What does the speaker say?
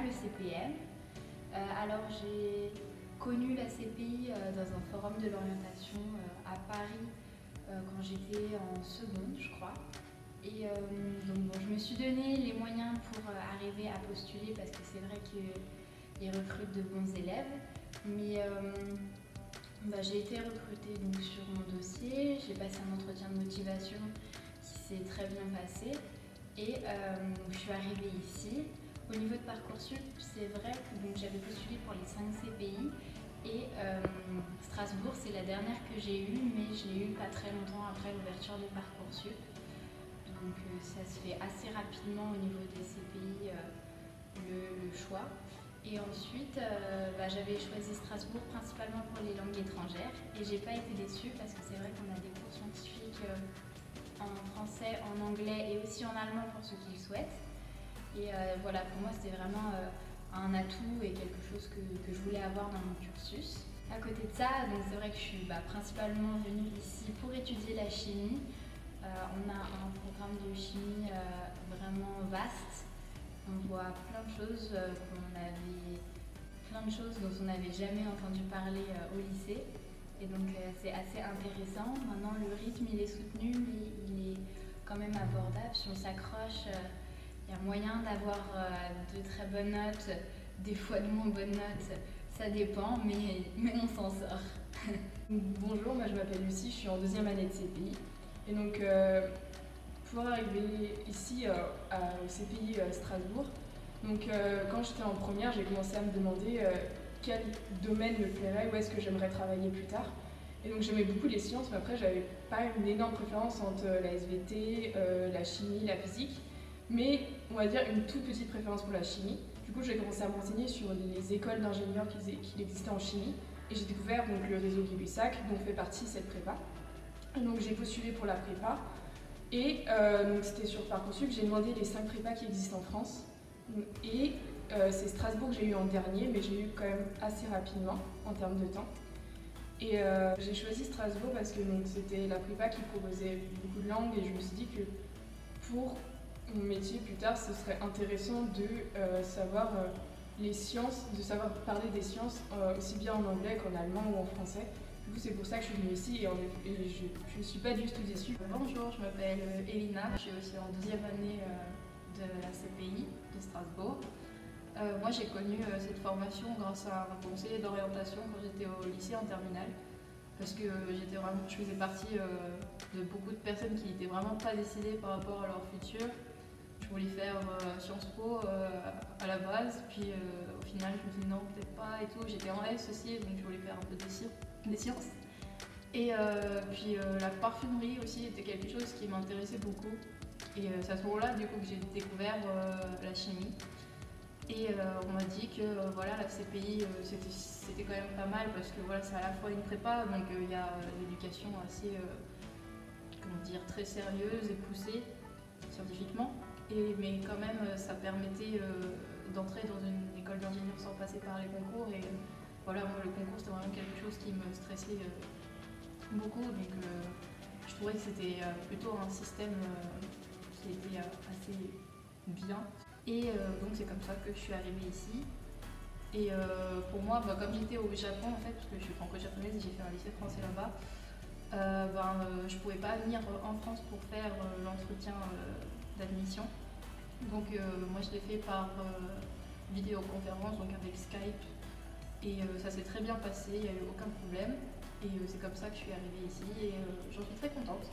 le CPM. Alors j'ai connu la CPI dans un forum de l'orientation à Paris quand j'étais en seconde, je crois. Et donc bon, je me suis donné les moyens pour arriver à postuler parce que c'est vrai qu'ils recrutent de bons élèves. Mais j'ai été recrutée donc, sur mon dossier, j'ai passé un entretien de motivation qui s'est très bien passé et je suis arrivée ici. Au niveau de Parcoursup, c'est vrai que j'avais postulé pour les 5 CPI et Strasbourg c'est la dernière que j'ai eue, mais je l'ai eue pas très longtemps après l'ouverture de Parcoursup. Donc ça se fait assez rapidement au niveau des CPI le choix. Et ensuite, j'avais choisi Strasbourg principalement pour les langues étrangères et j'ai pas été déçue parce que c'est vrai qu'on a des cours scientifiques en français, en anglais et aussi en allemand pour ceux qui le souhaitent. Et voilà, pour moi c'était vraiment un atout et quelque chose que je voulais avoir dans mon cursus. À côté de ça, c'est vrai que je suis principalement venue ici pour étudier la chimie. On a un programme de chimie vraiment vaste. On voit plein de choses dont on n'avait jamais entendu parler au lycée. Et donc c'est assez intéressant. Maintenant le rythme il est soutenu, mais il est quand même abordable. Si on s'accroche, il y a moyen d'avoir de très bonnes notes, des fois de moins bonnes notes, ça dépend, mais on s'en sort. Bonjour, moi je m'appelle Lucie, je suis en 2e année de CPI. Et donc pour arriver ici au CPI Strasbourg, quand j'étais en première, j'ai commencé à me demander quel domaine me plairait, où est-ce que j'aimerais travailler plus tard. Et donc j'aimais beaucoup les sciences, mais après j'avais pas une énorme préférence entre la SVT, la chimie, la physique, mais on va dire une toute petite préférence pour la chimie. Du coup j'ai commencé à me renseigner sur les écoles d'ingénieurs qui existaient en chimie, et j'ai découvert le réseau Gay-Lussac, dont fait partie cette prépa. Et donc j'ai postulé pour la prépa, et c'était sur Parcoursup, j'ai demandé les 5 prépas qui existent en France. Et c'est Strasbourg que j'ai eu en dernier, mais j'ai eu quand même assez rapidement en termes de temps. Et j'ai choisi Strasbourg parce que c'était la prépa qui proposait beaucoup de langues et je me suis dit que pour mon métier plus tard, ce serait intéressant de savoir les sciences, de savoir parler des sciences aussi bien en anglais qu'en allemand ou en français. Du coup, c'est pour ça que je suis venue ici et je ne suis pas du tout déçue. Bonjour, je m'appelle Elina, je suis aussi en 2e année de la CPI de Strasbourg. Moi j'ai connu cette formation grâce à un conseiller d'orientation quand j'étais au lycée en terminale, parce que je faisais partie de beaucoup de personnes qui n'étaient vraiment pas décidées par rapport à leur futur. Je voulais faire Sciences Po à la base, puis au final je me suis dit non, peut-être pas et tout. J'étais en S aussi, donc je voulais faire un peu des sciences. Et puis la parfumerie aussi était quelque chose qui m'intéressait beaucoup. Et c'est à ce moment-là du coup que j'ai découvert la chimie. Et on m'a dit que la CPI c'était quand même pas mal parce que c'est à la fois une prépa, donc il y a l'éducation assez très sérieuse et poussée scientifiquement, mais quand même ça permettait d'entrer dans une école d'ingénieur sans passer par les concours. Et moi le concours c'était vraiment quelque chose qui me stressait beaucoup, donc je trouvais que c'était plutôt un système qui était assez bien. Et donc c'est comme ça que je suis arrivée ici. Et pour moi, comme j'étais au Japon en fait, parce que je suis franco-japonaise et j'ai fait un lycée français là-bas, je pouvais pas venir en France pour faire l'entretien d'admission. Donc moi je l'ai fait par vidéoconférence, donc avec Skype. Et ça s'est très bien passé, il n'y a eu aucun problème. Et c'est comme ça que je suis arrivée ici et j'en suis très contente.